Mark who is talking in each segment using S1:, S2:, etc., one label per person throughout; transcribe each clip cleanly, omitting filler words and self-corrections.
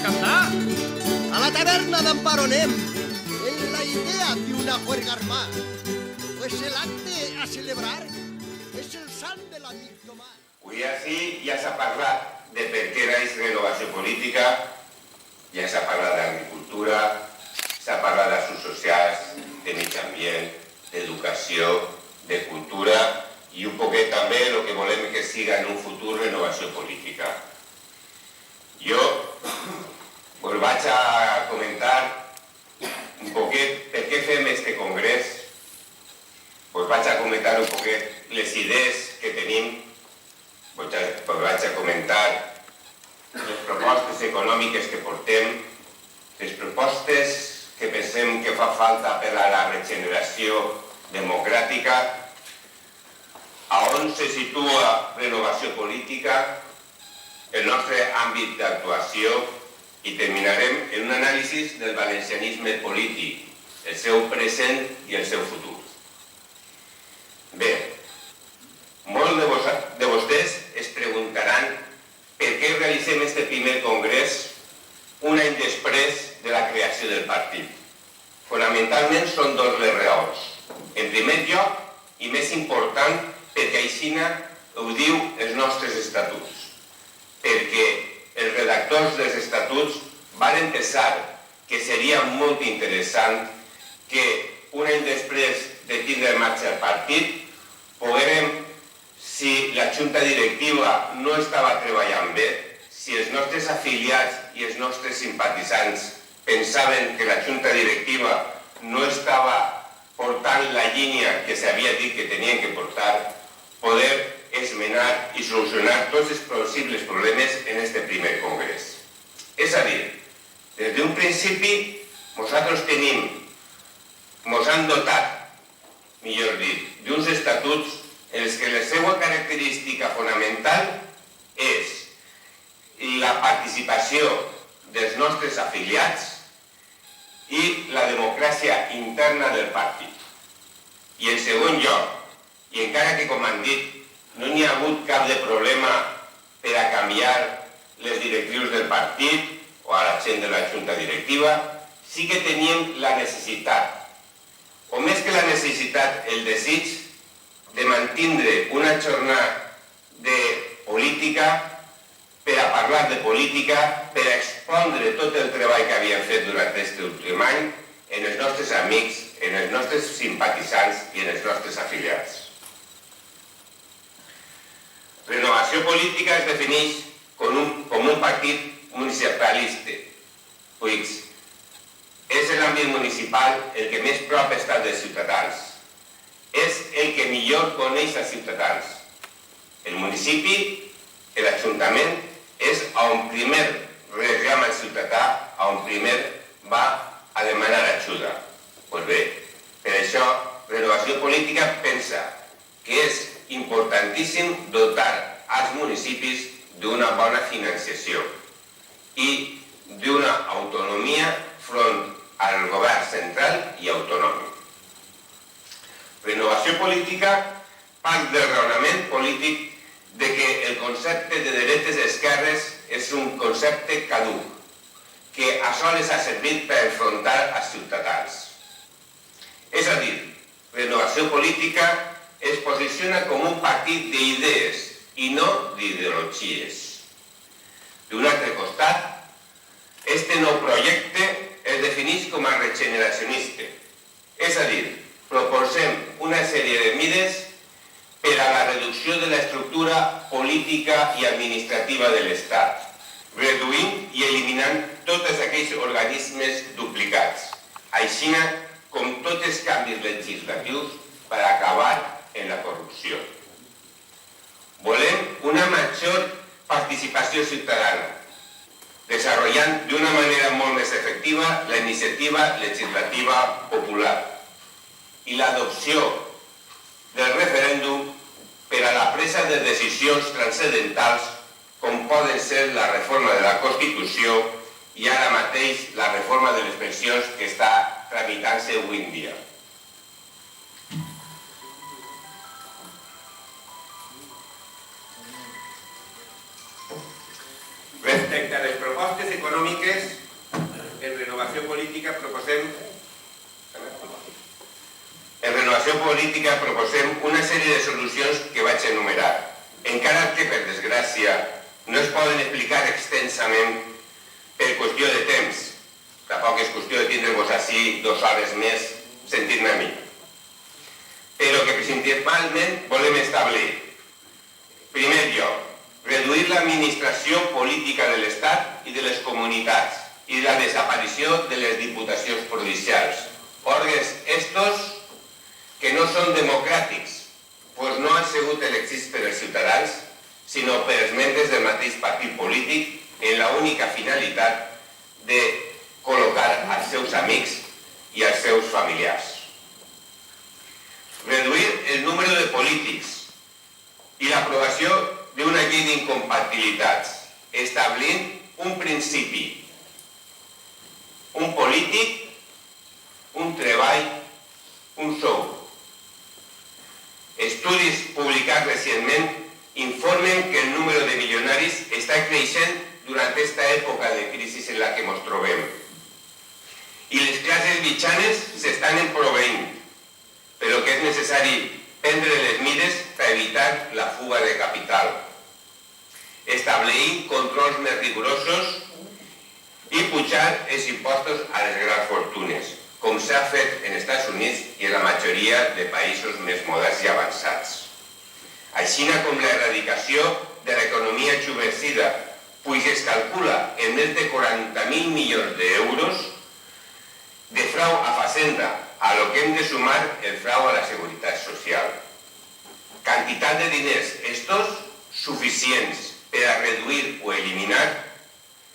S1: cantar.
S2: A la taberna d'Amparo anem, en la idea de una juerga armada. Pues el acte a celebrar és el sant de l'amic Tomàs.
S3: Avui així ja s'ha parlat de per què era renovació política, ja s'ha parlat d'agricultura, s'ha parlat d'assumptes socials, de mig ambient, d'educació, de cultura i un poquet també el que volem que siga en un futur renovació política. Jo us vaig a comentar un poquet per què fem este congrés, us vaig a comentar un poquet les idees que tenim, us vaig a comentar les propostes econòmiques que portem, les propostes que pensem que fa falta per a la regeneració democràtica, a on se situa renovació política, el nostre àmbit d'actuació i terminarem en un anàlisi del valencianisme polític, el seu present i el seu futur. Bé, molts de vostès es preguntaran per què realitzem este primer congrés un any després de la creació del partit. Fonamentalment són dues les raons. En primer lloc, i més important, perquè així ho diu els nostres estatuts. Perquè els redactors dels estatuts van pensar que seria molt interessant que un any després de tindre en marxa el partit poguérem, si la junta directiva no estava treballant bé, si els nostres afiliats i els nostres simpatitzants pensaven que la junta directiva no estava portant la línia que s'havia dit que tenien que portar, poder esmenar i solucionar tots els possibles problemes en este primer congrés. És a dir, des d'un principi nosaltres ens han dotat, millor dit, d'uns estatuts en els que la seva característica fonamental és la participació dels nostres afiliats i la democràcia interna del partit. I en segon lloc, i encara que, com han dit, no n'hi ha hagut cap de problema per a canviar les directrius del partit o a la gent de la junta directiva, sí que teníem la necessitat, o més que la necessitat, el desig de mantindre una jornada de política per a parlar de política, per a expondre tot el treball que havíem fet durant aquest últim any en els nostres amics, en els nostres simpatitzants i en els nostres afiliats. Renovació política es defineix com un partit municipalista, pues és l'àmbit municipal el que més prop està dels ciutadans. És el que millor coneix els ciutadans. El municipi, l'Ajuntament, és on primer reclama el ciutadà, on primer va a demanar ajuda. Doncs bé, per això, Renovació Política pensa que és importantíssim dotar als municipis d'una bona financiació i d'una autonomia front al govern central i autonòmic. Renovació Política part del raonament polític de que el concepte de dretes i esquerres és un concepte caduc, que a soles ha servit per enfrontar els ciutadans. És a dir, Renovació Política es posiciona com un partit d'idees i no d'ideologies. D'un altre costat, este nou projecte es defineix com a regeneracionista, és a dir, proposem una sèrie de mesures per a la reducció de l'estructura política i administrativa de l'Estat, reduint i eliminant tots aquells organismes duplicats, així com tots els canvis legislatius per acabar en la corrupció. Volem una major participació ciutadana, desenvolupant d'una manera molt més efectiva la iniciativa legislativa popular i l'adopció del referèndum per a la presa de decisions transcendentals com poden ser la reforma de la Constitució i ara mateix la reforma de les pensions que està tramitant-se avui en dia. Respecte a les propostes econòmiques, en Renovació Política proposem una sèrie de solucions que vaig enumerar, encara que, per desgràcia, no es poden explicar extensament per qüestió de temps. Tampoc és qüestió de tindre-vos així 2 hores més sentint-me a mi. Però que principalment volem establir, en primer lloc, reduir l'administració política de l'Estat i de les comunitats i la desaparició de les diputacions provincials. Òrgans estos que no són democràtics, doncs no han sigut elegits per els ciutadans, sinó per els membres del mateix partit polític en l'única finalitat de col·locar els seus amics i els seus familiars. Reduir el número de polítics i l'aprovació d'una llei d'incompatibilitats, establint un principi, un polític, un treball, un sou. Estudis publicats recentment informen que el número de milionaris està creixent durant aquesta època de crisi en la que ens trobem. I les classes mitjanes s'estan empobrint, però que és necessari prendre les mesures per evitar la fuga de capital, establir controls més rigorosos i pujar els impostos a les grans fortunes, com s'ha fet en Estats Units i en la majoria de països més moderns i avançats. Així com l'erradicació de l'economia subversiva, pues es calcula en més de 40.000 milions d'euros de frau a Facenda, a lo que hem de sumar el frau a la Seguretat Social. Quantitat de diners estos suficients per a reduir o eliminar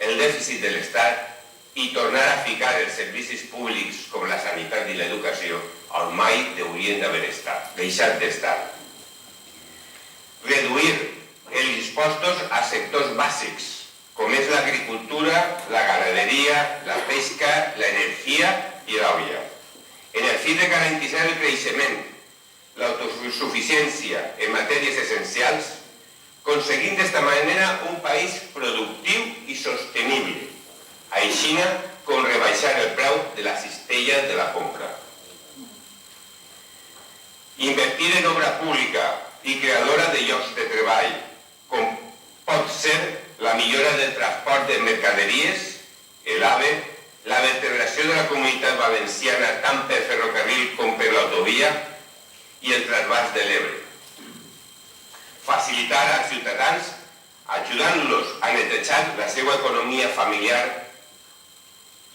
S3: el dèficit de l'Estat i tornar a ficar els servicis públics com la sanitat i l'educació on mai haurien d'haver estat, deixat d'estar. Reduir els impostos a sectors bàsics, com és l'agricultura, la ganaderia, la pesca, l'energia i l'olla, en el fi de garantir el creixement, l'autosuficiència en matèries essencials, aconseguint d'esta manera un país productiu i sostenible, així com rebaixar el preu de la cistella de la compra. Invertir en obra pública i creadora de llocs de treball, com pot ser la millora del transport de mercaderies, l'AVE, la vertebració de la comunitat valenciana tant per ferrocarril com per l'autovia i el trasbàs de l'Ebre. Facilitar als ciutadans ajudant-los a netejar la seva economia familiar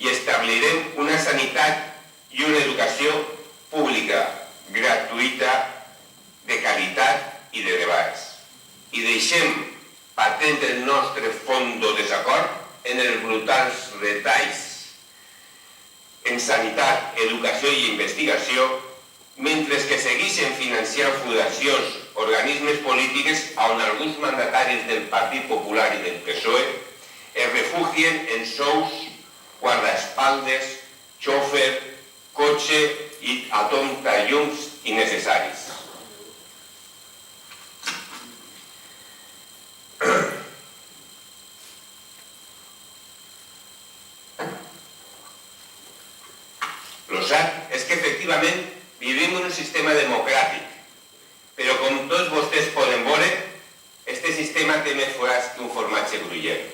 S3: i establirem una sanitat i una educació pública, gratuïta, de qualitat i de debats. I deixem patent el nostre fondo desacord en els brutals retalls en sanitat, educació i investigació, mentre que segueixen financiant fundacions, organismes polítics on alguns mandataris del Partit Popular i del PSOE es refugien en sous, guardaespaldes, xòfer, cotxe i atontallums innecessaris. Lo cert és que efectivament vivim en un sistema democràtic, però com tots vostès poden veure, este sistema té més forats que un formatge gruyère.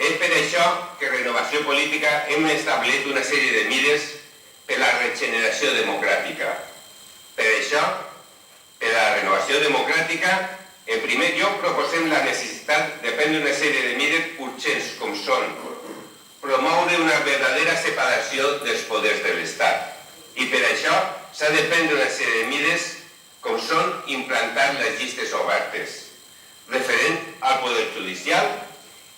S3: És per això que Renovació Política hem establit una sèrie de mesures per a la regeneració democràtica. Per això, per a la renovació democràtica, en primer lloc proposem la necessitat de prendre una sèrie de mesures urgents com són promoure una verdadera separació dels poders de l'Estat. I per això s'ha de prendre una sèrie de mesures com són implantar les llistes obertes. Referent al Poder Judicial,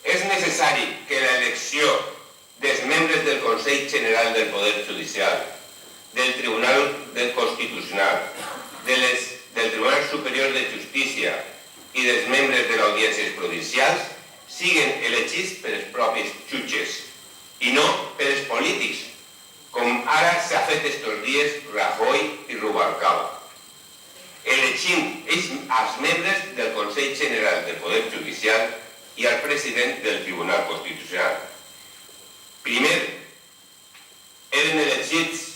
S3: és necessari que l'elecció dels membres del Consell General del Poder Judicial, del Tribunal Constitucional, del Tribunal Superior de Justícia i dels membres de les audiències provincials siguin elegits per els propis jutges i no per els polítics, com ara s'ha fet estos dies Rajoy i Rubalcaba. Elegim els membres del Consell General del Poder Judicial i al president del Tribunal Constitucional. Primer, eren elegits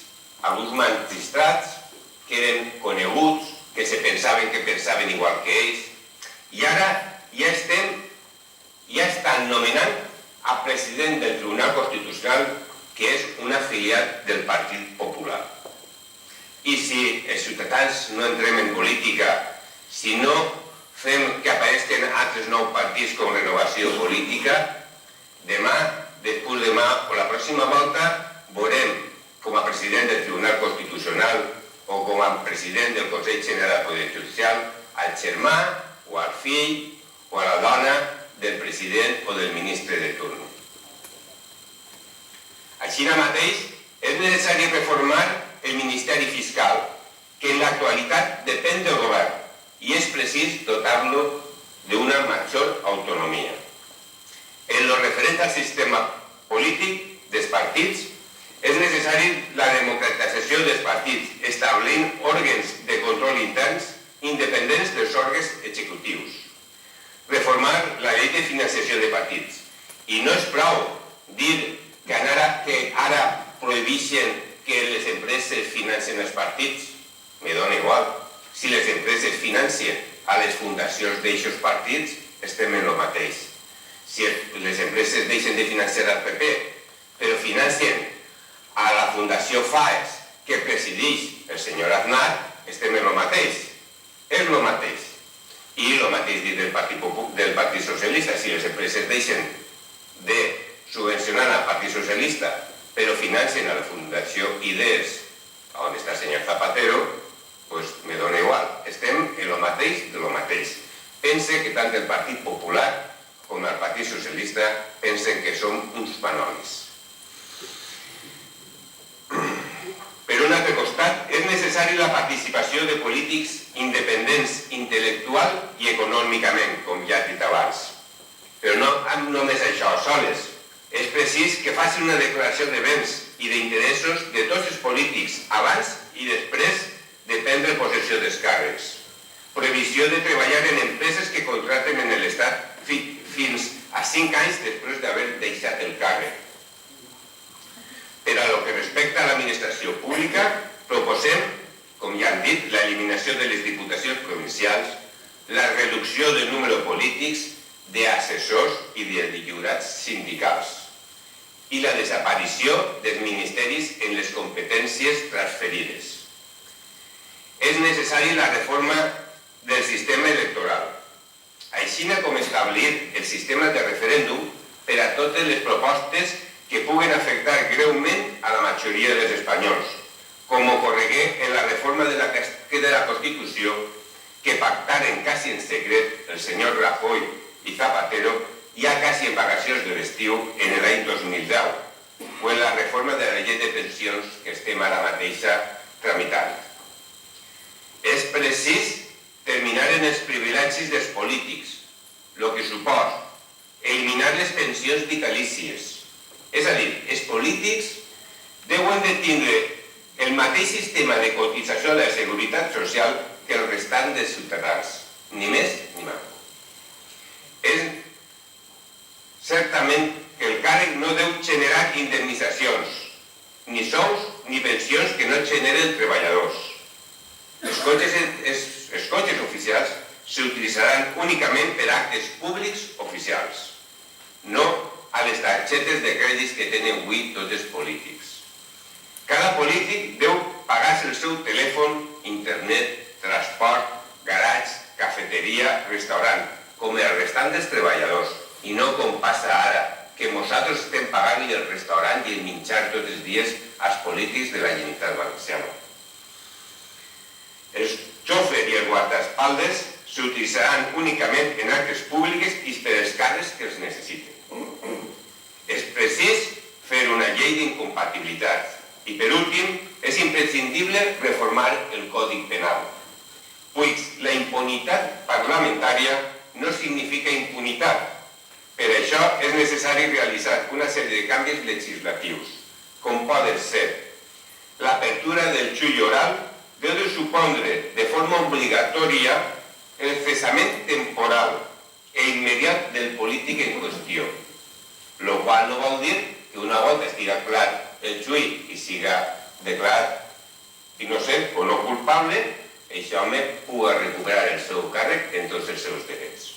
S3: alguns magistrats que eren coneguts, que se pensaven que pensaven igual que ells, i ara ja estan nomenant al president del Tribunal Constitucional, que és un afiliat del Partit Popular. I si els ciutadans no entrem en política, si no fem que apareixen altres nous partits com Renovació Política, demà, després demà o la pròxima volta veurem com a president del Tribunal Constitucional o com a president del Consell General del Poder Judicial al germà o al fill o a la dona del president o del ministre de torn. Així mateix, és necessari reformar el Ministeri Fiscal, que en l'actualitat depèn del govern i és precís dotar-lo d'una major autonomia. En lo referent al sistema polític dels partits, és necessari la democratització dels partits, establint òrgans de control interns independents dels òrgans executius. Reformar la llei de financiació de partits. I no és prou dir que ara prohibeixen que les empreses financien els partits. Me dona igual. Si les empreses financien a les fundacions d'aixos partits, estem en el mateix. Si les empreses deixen de financiar al PP, però financien a la Fundació FAES, que presideix el senyor Aznar, estem en el mateix. És el mateix. I el mateix dit del Partit Socialista. Si les empreses deixen de subvencionar al Partit Socialista, però financien a la Fundació Idees, on està el senyor Zapatero, doncs me dona igual. Estem en el mateix de lo mateix. Pense que tant el Partit Popular com el Partit Socialista pensen que som uns panolis. Per un altre costat, és necessari la participació de polítics independents intel·lectual i econòmicament, com ja he dit abans. Però no només això, soles. És precís que facin una declaració de béns i d'interessos de tots els polítics abans i després de prendre possessió dels càrrecs. Prohibició de treballar en empreses que contraten en l'Estat fins a 5 anys després d'haver deixat el càrrec. Per a lo que respecta a l'administració pública, proposem, com ja han dit, l'eliminació de les diputacions provincials, la reducció del número de polítics, d'assessors i de lliurats sindicals i la desaparició dels ministeris en les competències transferides. És necessari la reforma del sistema electoral, així com establir el sistema de referèndum per a totes les propostes que puguen afectar greument a la majoria dels espanyols, com ocorregué en la reforma de la Constitució que pactaren quasi en secret el senyor Rajoy i Zapatero ja quasi en vacacions de l'estiu en l'any 2010, o en la reforma de la llei de pensions que estem ara mateixa tramitant. És precís terminar en els privilegis dels polítics, el que suposa eliminar les pensions vitalícies. És a dir, els polítics deuen de tindre el mateix sistema de cotització de la Seguretat Social que el restant dels ciutadans, ni més ni menys. És certament que el càrrec no deu generar indemnitzacions, ni sous ni pensions que no generen treballadors. Els cotxes oficials s'utilitzaran únicament per actes públics oficials, no a les targetes de crèdits que tenen avui tots els polítics. Cada polític deu pagar-se el seu telèfon, internet, transport, garatge, cafeteria, restaurant, com el restant dels treballadors, i no com passa ara, que nosaltres estem pagant el restaurant i el menjar tots els dies als polítics de la Generalitat Valenciana. Els xòfers i els guardaespaldes s'utilitzaran únicament en actes públics i per als càrrecs que els necessiten. És precís fer una llei d'incompatibilitat i, per últim, és imprescindible reformar el Codi Penal, pues la impunitat parlamentària no significa impunitat. Per això és necessari realitzar una sèrie de canvis legislatius, com poden ser l'apertura del judici oral deu de supondre de forma obligatòria el cessament temporal e immediat del polític en qüestió, lo qual no vol dir que una volta estiga clar el juí i siga declarat innocent o no culpable, aquest home pugui recuperar el seu càrrec en tots els seus drets.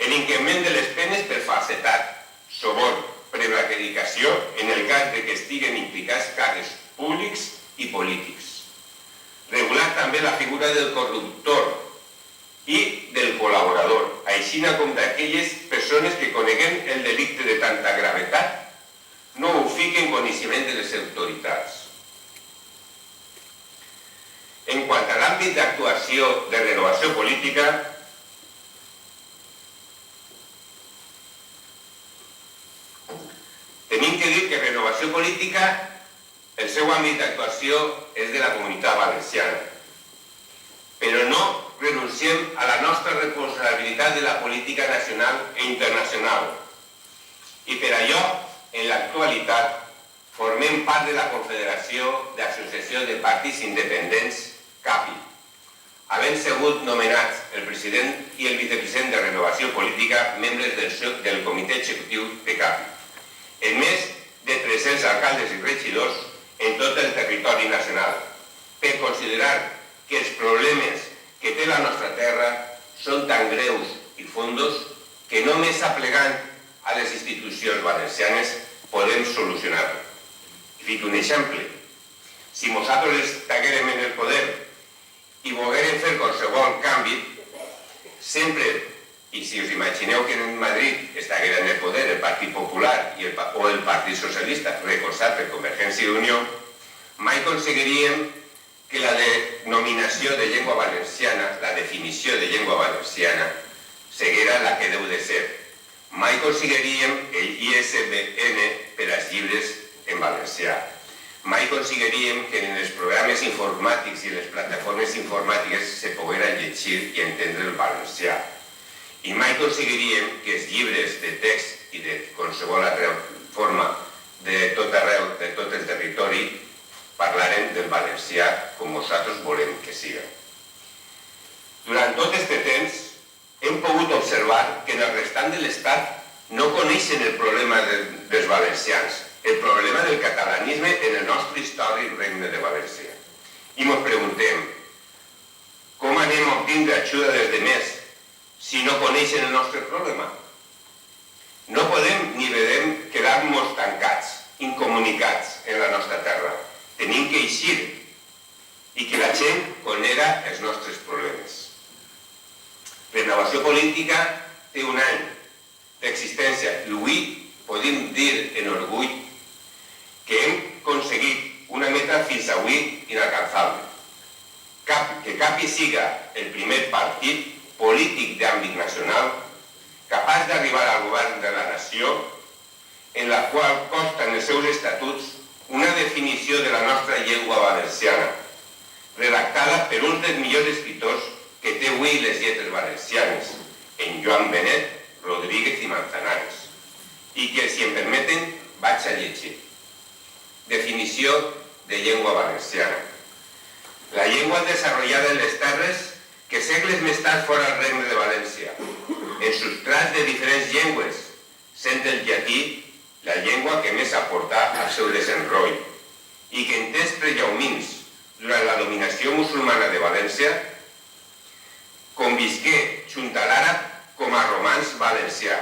S3: L'increment de les penes per falsetat, suborn, prevaricació en el cas de que estiguen implicats càrrecs públics i polítics. Regular també la figura del corruptor i del col·laborador, així com d'aquelles persones que coneguen el delicte de tanta gravetat no ho fiquen en coneixement de les autoritats. En quant a l'àmbit d'actuació de renovació política, tenim que dir que renovació política, el seu àmbit d'actuació és de la Comunitat Valenciana. Però no renunciem a la nostra responsabilitat de la política nacional i internacional. I per allò, en l'actualitat, formem part de la Confederació d'Associació de Partits Independents, CAPI, havent sigut nomenats el president i el vicepresident de Renovació Política membres del comitè executiu de CAPI, en més de 300 alcaldes i regidors en tot el territori nacional, per considerar que els problemes que té la nostra terra són tan greus i fondos que només aplegant a les institucions valencianes podem solucionar-ho. Fico un exemple. Si nosaltres estiguérem en el poder i volguérem fer qualsevol canvi, sempre, i si us imagineu que en Madrid estiguera en el poder el Partit Popular o el Partit Socialista, recolzat per Convergència i Unió, mai aconseguiríem que la denominació de llengua valenciana, la definició de llengua valenciana, seguera la que deu de ser. Mai aconseguiríem el ISBN per als llibres en valencià. Mai aconseguiríem que en els programes informàtics i en les plataformes informàtiques se poguera llegir i entendre el valencià. I mai aconseguiríem que els llibres de text i de qualsevol altra forma de tot arreu, de tot el territori, parlaren del valencià com nosaltres volem que siga. Durant tot aquest temps hem pogut observar que en el restant de l'Estat no coneixen el problema dels valencians, el problema del catalanisme en el nostre històric regne de València. I ens preguntem, com anem a obtindre ajuda dels demés si no coneixen el nostre problema? No podem ni podem quedar-nos tancats, incomunicats en la nostra terra. Tenim que eixir i que la gent conega els nostres problemes. Renovació política té un any d'existència i avui podem dir en orgull que hem aconseguit una meta fins avui inalcançable. Que CAPI siga el primer partit polític d'àmbit nacional capaç d'arribar al govern de la nació en la qual consta en els seus estatuts una definició de la nostra llengua valenciana, redactada per un dels millors escriptors que té avui les lletres valencianes, en Joan Benet, Rodríguez i Manzanares, i que, si em permeten, vaig a llegir. Definició de llengua valenciana. La llengua desarrollada en les terres que segles més tard fora el regne de València, en substrats de diferents llengües, sent el llatí la llengua que més aportà al seu desenrotll, i que en temps prellaumins, durant la dominació musulmana de València, convisqué junt a l'àrab com a romanç valencià,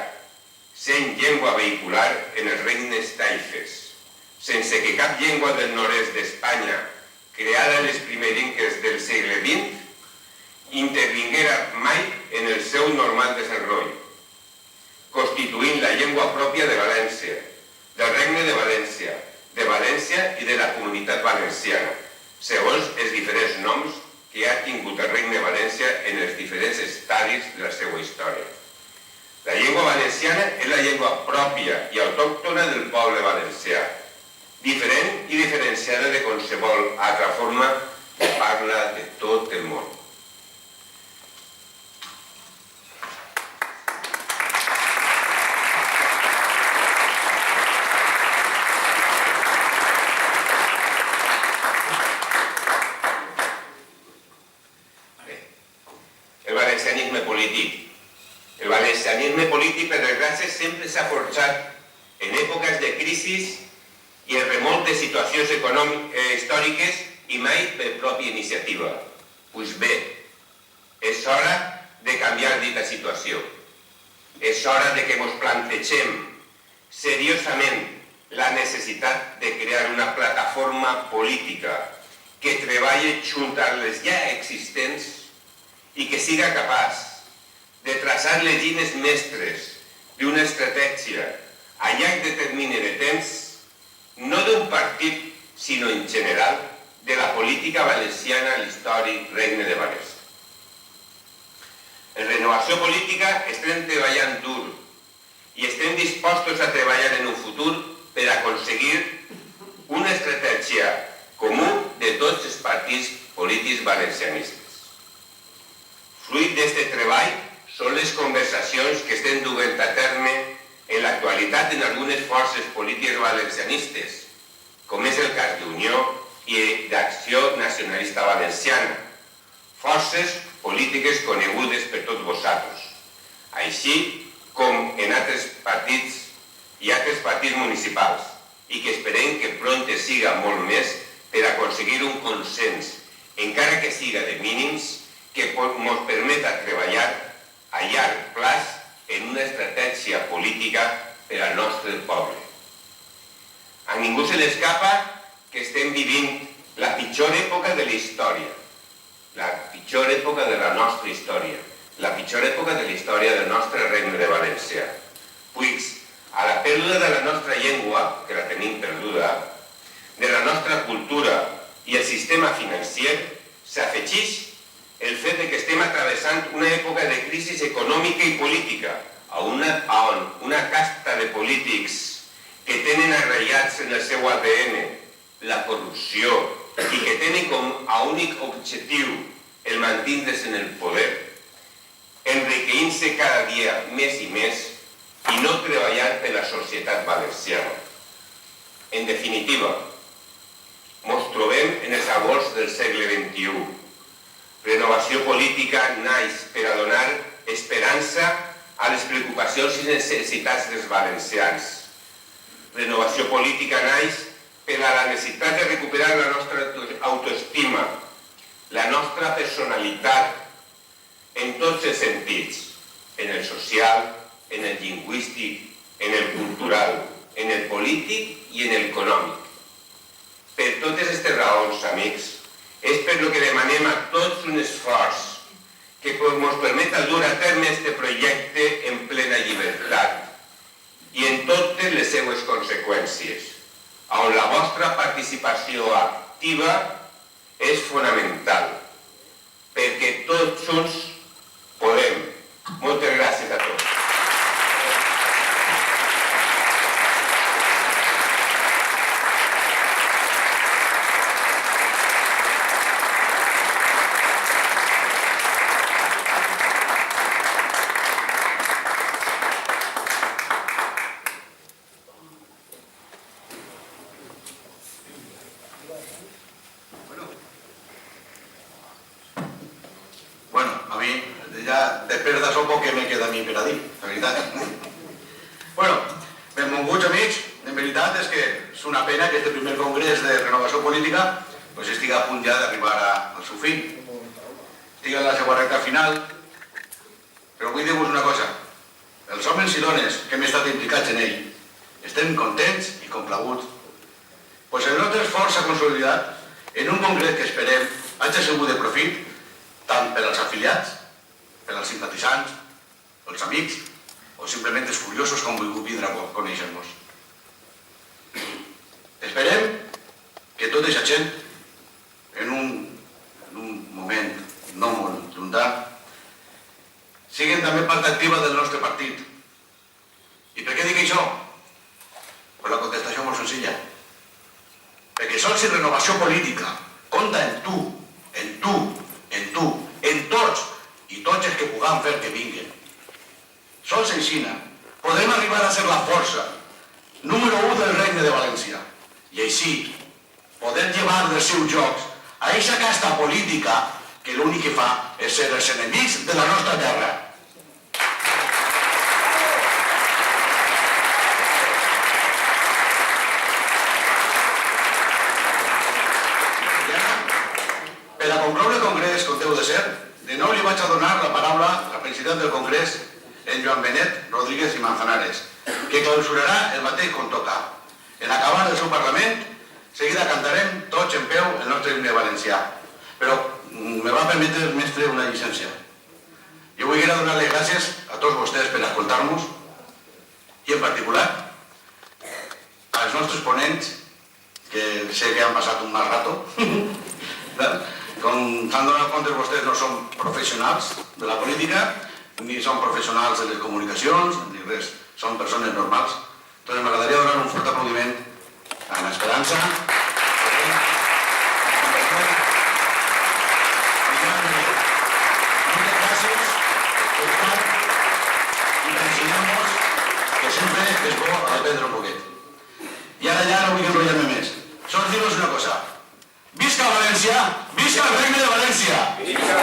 S3: sent llengua vehicular en els regnes taifes, sense que cap llengua del nord-est d'Espanya, creada en les primerinques del segle XX, intervinguera mai en el seu normal desenrotll, constituint la llengua pròpia de València, del Regne de València i de la Comunitat Valenciana, segons els diferents noms que ha tingut el Regne de València en els diferents estadis de la seva història. La llengua valenciana és la llengua pròpia i autòctona del poble valencià, diferent i diferenciada de qualsevol altra forma que parla de tot el món. El valencianisme polític El valencianisme polític, per desgràcia, sempre s'ha forjat en èpoques de crisis i en remolc de situacions històriques i mai per pròpia iniciativa. Pues bé, és hora de canviar dita situació. És hora de que ens plantegem seriosament la necessitat de crear una plataforma política que treballi junt a les ja existents i que siga capaç de traçar les línies mestres d'una estratègia a llarg de termini de temps, no d'un partit, sinó en general, de la política valenciana a l'històric Regne de València. En Renovació Política estem treballant dur i estem dispostos a treballar en un futur per aconseguir una estratègia comú de tots els partits polítics valencianistes. Fruit d'aquest treball són les conversacions que estem duent a terme en l'actualitat en algunes forces polítiques valencianistes, com és el cas d'Unió i d'Acció Nacionalista Valenciana, forces polítiques conegudes per tots vosaltres, així com en altres partits i altres partits municipals, i que esperem que pront siga molt més per aconseguir un consens, encara que siga de mínims, que ens permeta treballar a llarg plaç en una estratègia política per al nostre poble. A ningú se l'escapa que estem vivint la pitjor època de la història, la pitjor època de la nostra història, la pitjor època de la història del nostre Regne de València. Pues a la pèrdua de la nostra llengua, que la tenim perduda, de la nostra cultura i el sistema financer, s'afegeix el fet que estem travessant una època de crisi econòmica i política, on una casta de polítics que tenen arraigats en el seu ADN la corrupció i que tenen com a únic objectiu el mantindre's en el poder, enriquint-se cada dia més i més i no treballant per la societat valenciana. En definitiva, ens trobem en els abords del segle XXI. Renovació Política naix per a donar esperança a les preocupacions i necessitats dels valencians. Renovació Política naix per a la necessitat de recuperar la nostra autoestima, la nostra personalitat, en tots els sentits, en el social, en el lingüístic, en el cultural, en el polític i en el econòmic. Per totes aquestes raons, amics, és per lo que demanem a tots un esforç que ens permeta dur a terme aquest projecte en plena llibertat i en totes les seues conseqüències, on la vostra participació activa és fonamental, perquè tots junts podem. Moltes gràcies a tots.
S1: Després d'això poc que me queda a mi per a dir, la veritat. Bueno, benvolguts amics, en veritat és que és una pena que aquest primer congrés de renovació política estigui a punt ja d'arribar al seu fi. Estigui en la seva recta final, però vull dir-vos una cosa. Els homes i dones que hem estat implicats en ell estem contents i complaguts. El nostre esforç s'ha consolidat en un congrés que esperem hagi sigut de profit tant per als afiliats, per als simpatitzants, pels amics o simplement els curiosos que han volgut vindre a conèixer-nos. Esperem que tota aquesta gent, en un moment no molt llunyà, siguin també part activa del nostre partit. I per què dic això? Per la contestació molt senzilla. Perquè sols si renovació política compta en tu, en tu, en tu, en tots i tots els que puguem fer que vinguin. Sols aixina podrem arribar a ser la força número 1 del Regne de València i així poder llevar dels seus jocs a aquesta casta política que l'únic que fa és ser els enemics de la nostra terra. president del Congrés, en Joan Benet Rodríguez i Manzanares, que clausurarà el mateix com toca. En acabar el seu Parlament, seguida cantarem tots en peu el nostre himne valencià. Però me va permetre, mestre, una llicència. Jo vull donar les gràcies a tots vostès per escoltar-nos i en particular als nostres ponents, que sé que han passat un mal rato. Com s'han donat compte, vostès no són professionals de la política, ni són professionals de les comunicacions, ni res, són persones normals. Entonces m'agradaria donar un fort aplaudiment a l'Esperança. Moltes gràcies per tant i per ensenyar-nos que sempre és bo aprendre un poquet. I ara ja no vull enrotllar-me més. Sols dir-vos una cosa. Visca València! Visca el Regne de València! Visca!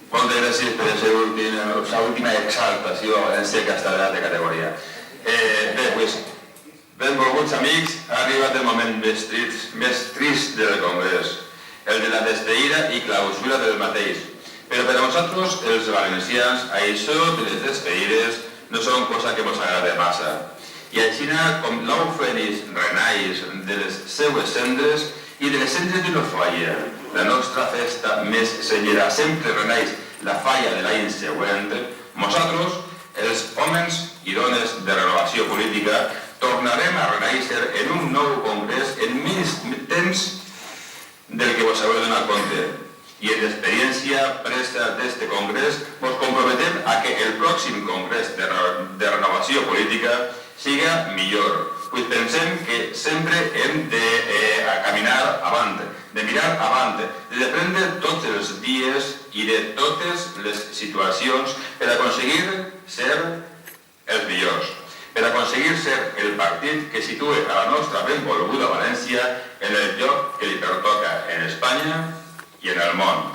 S4: Moltes gràcies per aquesta última exaltació a València que està de categoria. Bé, doncs, benvolguts amics, ha arribat el moment més trist del Congrés, el de la despedida i clausura del mateix. Però per a nosaltres, els valencians, això de les despedides no són cosa que ens agrada massa. I així com l'ou fènix renaix de les seues cendres i de les cendres d'una falla, la nostra festa més senyera sempre renaix la falla de l'any següent, nosaltres, els homes i dones de renovació política, tornarem a renaixer en un nou congrés en menys temps del que vos haureu donat compte. I en l'experiència presa d'este congrés vos comprometem a que el pròxim congrés de renovació política siga millor, pues pensem que sempre hem de caminar avant, de mirar avant, de dependre tots els dies i de totes les situacions per aconseguir ser els millors, per aconseguir ser el partit que situe a la nostra benvolguda València en el lloc que li pertoca en Espanya i en el món.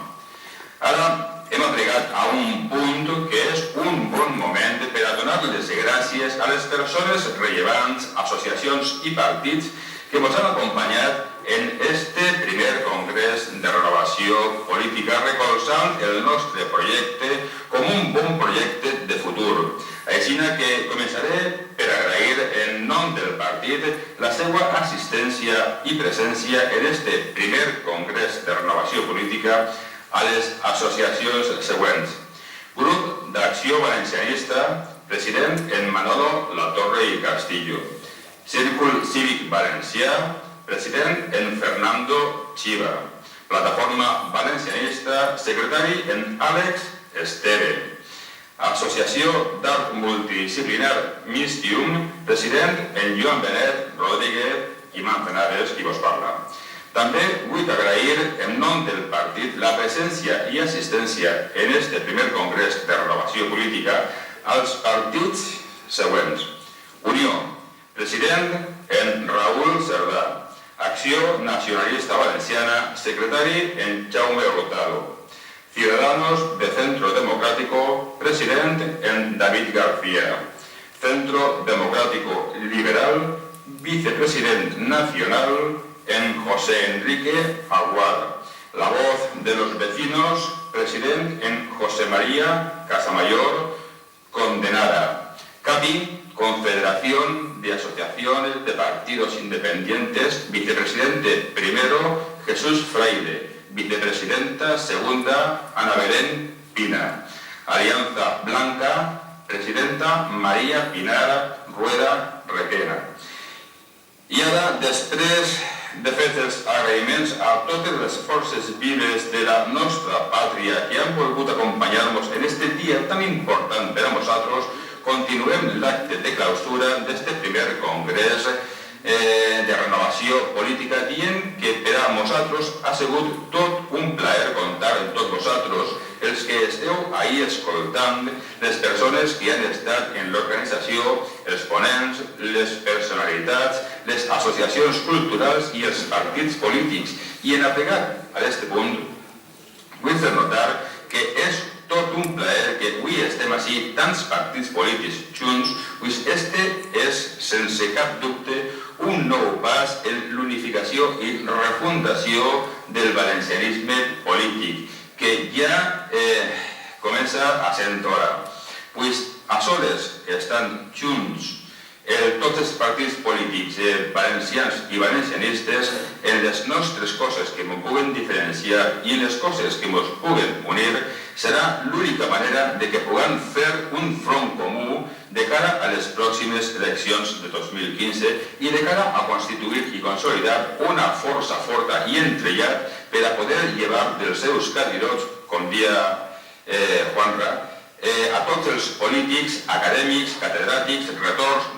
S4: Ara hem arribat a un punt que és un bon moment per a donar les gràcies a les persones rellevants, associacions i partits que ens han acompanyat en este primer congrés de renovació política, recolzant el nostre projecte com un bon projecte de futur. Així que començaré per agrair en nom del partit la seva assistència i presència en este primer congrés de renovació política a les associacions següents. Grup d'Acció Valencianista, president en Manolo Latorre i Castillo. Círcul Cívic Valencià, president en Fernando Chiva. Plataforma Valencianista, secretari en Àlex Esteve. Associació d'Art Multidisciplinar Mistium, president en Joan Benet Rodríguez i Manzanares, qui vos parla. També vull agrair en nom del partit la presència i assistència en este primer congrés de renovació política als partits següents. Unió, president en Raúl Cerdà. Acció Nacionalista Valenciana, secretari en Jaume Hurtado. Ciudadanos de Centro Democrático, president en David García. Centro Democrático Liberal, vicepresident nacional en José Enrique Aguada. La Voz de los Vecinos, president en José María Casamayor Condenada. CAPI, Confederación de Asociaciones de Partidos Independientes, vicepresidente primero Jesús Fraile, vicepresidenta segunda Ana Belén Pina. Alianza Blanca, presidenta María Pinar Rueda Requena. I ara, després de fer els agraïments a totes les forces vives de la nostra pàtria que han volgut acompanyar-nos en este dia tan important per a nosaltres, continuem l'acte de clausura d'este primer congrés de renovació política, dient que per a nosaltres ha sigut tot un plaer comptar amb tots vosaltres, els que esteu ahí escoltant, les persones que han estat en l'organització, els ponents, les personalitats, les associacions culturals i els partits polítics. I en apegat a aquest punt, vull fer notar que és tot un plaer que avui estem així tants partits polítics junts, pues este és, sense cap dubte, un nou pas en l'unificació i refundació del valencianisme polític, que ja comença a ser hora. Pues a soles estan junts tots els partits polítics valencians i valencianistes en les nostres coses que ens puguen diferenciar i en les coses que ens puguen unir, serà l'única manera de que puguem fer un front comú de cara a les pròximes eleccions de 2015 i de cara a constituir i consolidar una força forta i entrellat per a poder llevar dels seus cadirots, com dia Juanra, a tots els polítics, acadèmics, catedràtics,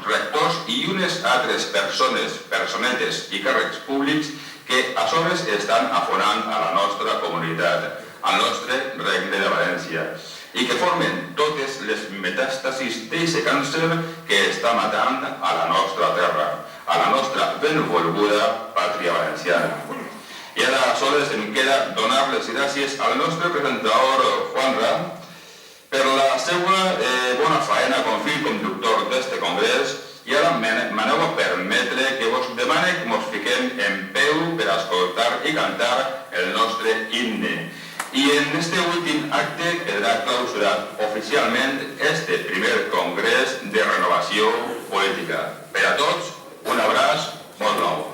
S4: rectors i unes altres personetes i càrrecs públics que a sobre estan afonant a la nostra comunitat, al nostre regne de València, i que formen totes les metàstasis d'aquest càncer que està matant a la nostra terra, a la nostra benvolguda pàtria valenciana. I ara sols em queda donar les gràcies al nostre presentador Juanra per la seva bona faena com fill conductor d'este congrés, i ara m'aneu a permetre que vos demane que mos fiquem en peu per escoltar i cantar el nostre himne. I en este últim acte quedarà clausurat oficialment este primer congrés de renovació política. Per a tots, un abraç molt nou.